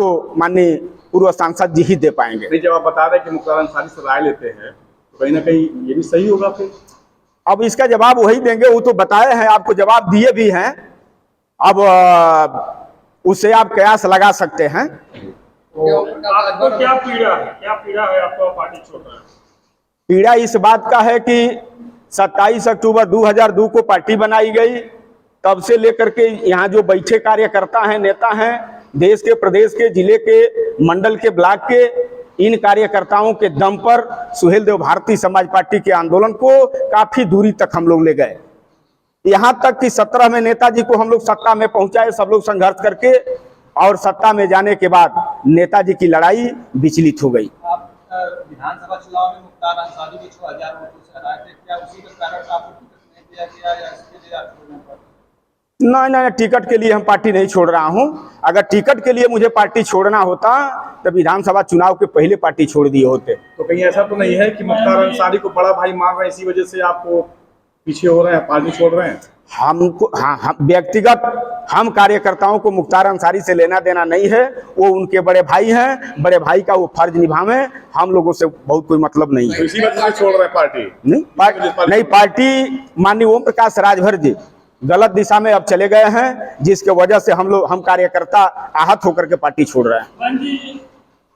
तो माननीय पूर्व सांसद जी ही दे पाएंगे। नहीं, जब आप बता रहे हैं कि मुख्तार अंसारी से राय लेते हैं तो कहीं ना कहीं ये भी सही होगा फिर। अब इसका जवाब वही देंगे, वो तो बताए हैं, आपको जवाब दिए भी हैं। अब उससे आप कयास लगा सकते हैं। आपको क्या पीड़ा है आपको पार्टी छोड़ रहे हैं? पीड़ा इस बात का है कि 27 अक्टूबर 2002 को पार्टी बनाई गई, तब से लेकर के यहाँ जो बैठे कार्यकर्ता हैं, नेता हैं, देश के, प्रदेश के, जिले के, मंडल के, ब्लॉक के, इन कार्यकर्ताओं के दम पर सुहेल देव भारतीय समाज पार्टी के आंदोलन को काफी दूरी तक हम लोग ले गए। यहाँ तक कि 17 में नेताजी को हम लोग सत्ता में पहुंचाए, सब लोग संघर्ष करके, और सत्ता में जाने के बाद नेताजी की लड़ाई विचलित हो गई। आप विधानसभा चुनाव में मुख्तार अंसारी को 6000 वोटों से हराए थे, क्या उसी के कारण आपको टिकट नहीं दिया गया या इसके लिए आप छोड़ना पड़ा? नहीं, टिकट के लिए हम पार्टी नहीं छोड़ रहा हूं। अगर टिकट के लिए मुझे पार्टी छोड़ना होता तो विधानसभा चुनाव के पहले पार्टी छोड़ दिए होते। तो कहीं ऐसा तो नहीं है कि मुख्तार अंसारी को बड़ा भाई मान रहे हैं, इसी वजह से आपको पीछे हो रहे हैं, पार्टी छोड़ रहे हैं? हमको, हाँ, हम व्यक्तिगत, हम कार्यकर्ताओं को मुख्तार अंसारी से लेना देना नहीं है। वो उनके बड़े भाई हैं, बड़े भाई का वो फर्ज निभावे, हम लोगों से बहुत कोई मतलब नहीं है। तो इसी वजह से छोड़ रहे हैं पार्टी? नहीं, पार्टी माननीय ओम प्रकाश राजभर जी गलत दिशा में अब चले गए हैं, जिसके वजह से हम कार्यकर्ता आहत होकर के पार्टी छोड़ रहे हैं। जी,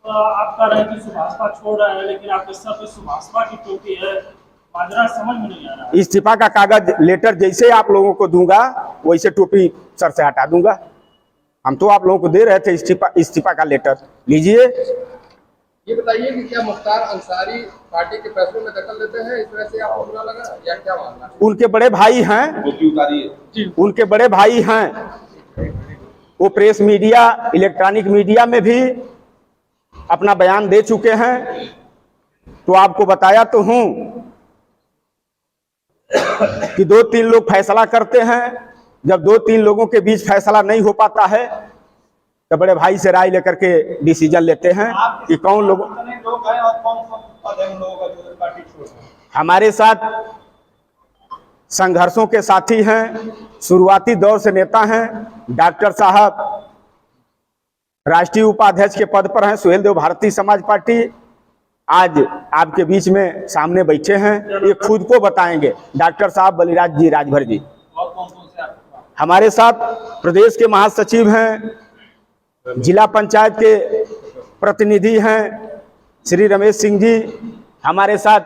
आप कह रहे हैं कि सुभाषपा छोड़ रहे हैं, लेकिन आपके सर पे सुभाषपा की टोपी है, माजरा समझ में नहीं आ रहा। इस्तीफा का कागज लेटर जैसे आप लोगों को दूंगा वैसे टोपी सर से हटा दूंगा। हम तो आप लोगों को दे रहे थे इस्तीफा का लेटर, लीजिए। ये बताइए कि क्या मुख्तार अंसारी पार्टी के फैसलों में दखल देते हैं, इस तरह से आपको बुरा लगा या क्या मानना? उनके बड़े भाई हैं, उनके बड़े भाई हैं, वो प्रेस मीडिया, इलेक्ट्रॉनिक मीडिया में भी अपना बयान दे चुके हैं। तो आपको बताया तो हूं कि 2-3 लोग फैसला करते हैं, जब 2-3 लोगों के बीच फैसला नहीं हो पाता है तो बड़े भाई से राय लेकर के डिसीजन लेते हैं कि कौन लोग हैं और कौन लोगों का जो पार्टी छोड़ रहे हैं। हमारे साथ संघर्षों के साथी हैं, शुरुआती दौर से नेता हैं। डॉक्टर साहब राष्ट्रीय उपाध्यक्ष के पद पर हैं, सुहेल देव भारतीय समाज पार्टी। आज आपके बीच में सामने बैठे हैं, ये खुद को बताएंगे। डॉक्टर साहब बलिराज जी राजभर जी और कौन से हमारे साथ प्रदेश के महासचिव हैं, जिला पंचायत के प्रतिनिधि हैं श्री रमेश सिंह जी हमारे साथ।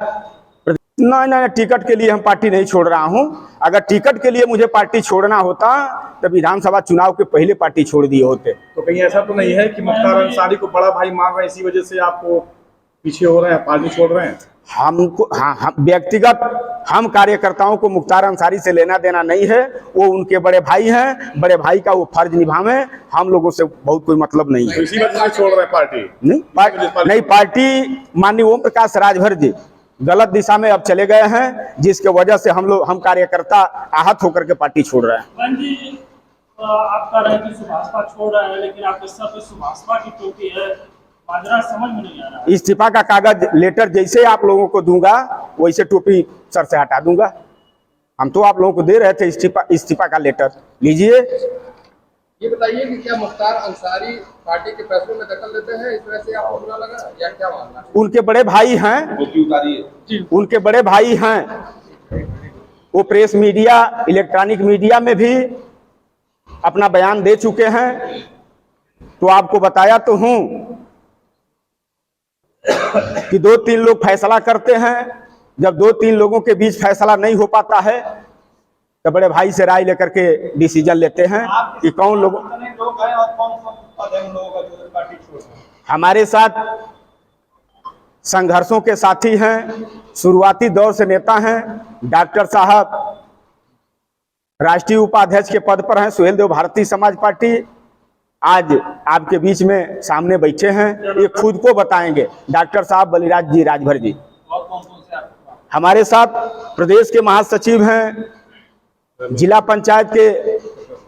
नहीं, टिकट के लिए हम पार्टी नहीं छोड़ रहा हूं। अगर टिकट के लिए मुझे पार्टी छोड़ना होता तो विधानसभा चुनाव के पहले पार्टी छोड़ दिए होते। तो कहीं ऐसा तो नहीं है कि मुख्तार अंसारी को बड़ा भाई मान रहे हैं, इसी वजह से आपको पीछे हो रहे हैं, पार्टी छोड़ रहे हैं? हमको, हाँ, हम व्यक्तिगत, हम कार्यकर्ताओं को मुख्तार अंसारी से लेना देना नहीं है। वो उनके बड़े भाई हैं, बड़े भाई का वो फर्ज निभावे, हम लोगों से बहुत कोई मतलब नहीं है। तो इसी वजह से छोड़ रहे हैं पार्टी? नहीं, पार्टी माननीय ओम प्रकाश राजभर जी गलत दिशा में अब चले गए हैं, जिसके वजह से हम कार्यकर्ता आहत होकर के पार्टी छोड़ रहे हैं। जी, आप कह रहे हैं कि सुभाषपा छोड़ रहे हैं, लेकिन आपके सर पे सुभाषपा की टोपी है, माजरा समझ में नहीं आ रहा। इस्तीफा का कागज लेटर जैसे आप लोगों को दूंगा वैसे टोपी सर से हटा दूंगा। हम तो आप लोगों को दे रहे थे इस्तीफा का लेटर, लीजिए। ये बताइए कि क्या मुख्तार अंसारी पार्टी के फैसलों में दखल देते हैं, इस तरह से आपको बुरा लगा या क्या मानना? उनके बड़े भाई हैं, उनके बड़े भाई हैं, वो प्रेस मीडिया, इलेक्ट्रॉनिक मीडिया में भी अपना बयान दे चुके हैं। तो आपको बताया तो हूं कि 2-3 लोग फैसला करते हैं, जब 2-3 लोगों के बीच फैसला नहीं हो पाता है तो बड़े भाई से राय लेकर के डिसीजन लेते हैं कि कौन लोग हैं और कौन लोगों का जो पार्टी छोड़ रहे हैं। हमारे साथ संघर्षों के साथी हैं, शुरुआती दौर से नेता हैं। डॉक्टर साहब राष्ट्रीय उपाध्यक्ष के पद पर हैं, सुहेल देव भारतीय समाज पार्टी। आज आपके बीच में सामने बैठे हैं, ये खुद को बताएंगे। डॉक्टर साहब बलिराज जी राजभर जी और कौन से हमारे साथ प्रदेश के महासचिव हैं, जिला पंचायत के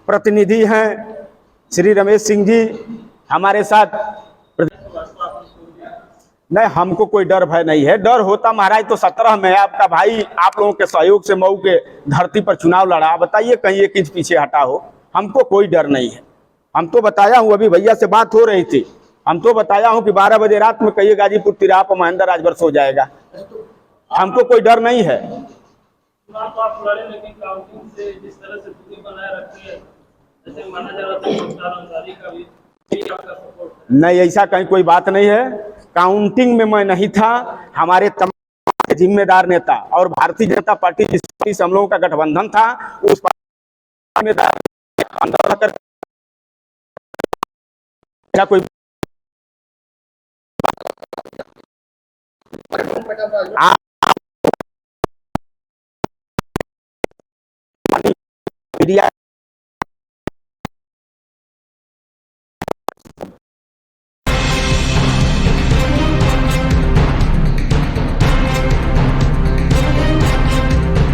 प्रतिनिधि हैं श्री रमेश सिंह जी हमारे साथ। नहीं, हमको कोई डर भय नहीं है। डर होता महाराज तो 17 में आपका भाई आप लोगों के सहयोग से मऊ के धरती पर चुनाव लड़ा। बताइए कहीं 1 इंच पीछे हटा हो। हमको कोई डर नहीं है। हम तो बताया हूं, अभी भैया से बात हो रही थी हम तो बताया हूं कि 12 बजे रात में कहिए गाजीपुर तिराहा पर महेंद्र राजवर्ष हो जाएगा। हमको कोई डर नहीं है। चुनाव तो आप लड़े, लेकिन काउंटिंग से जिस तरह से दूरी बनाए रखी है, जैसे माना जा रहा था मुख्तार अंसारी का भी यही आपका सपोर्ट है। नहीं, ऐसा कहीं कोई बात नहीं है। काउंटिंग में मैं नहीं था। हमारे तमाम जिम्मेदार नेता और भारतीय जनता पार्टी जिस पार्टी से हम लोगों का गठबंधन था, उस पार्टी में आंदोलन कर कोई मीडिया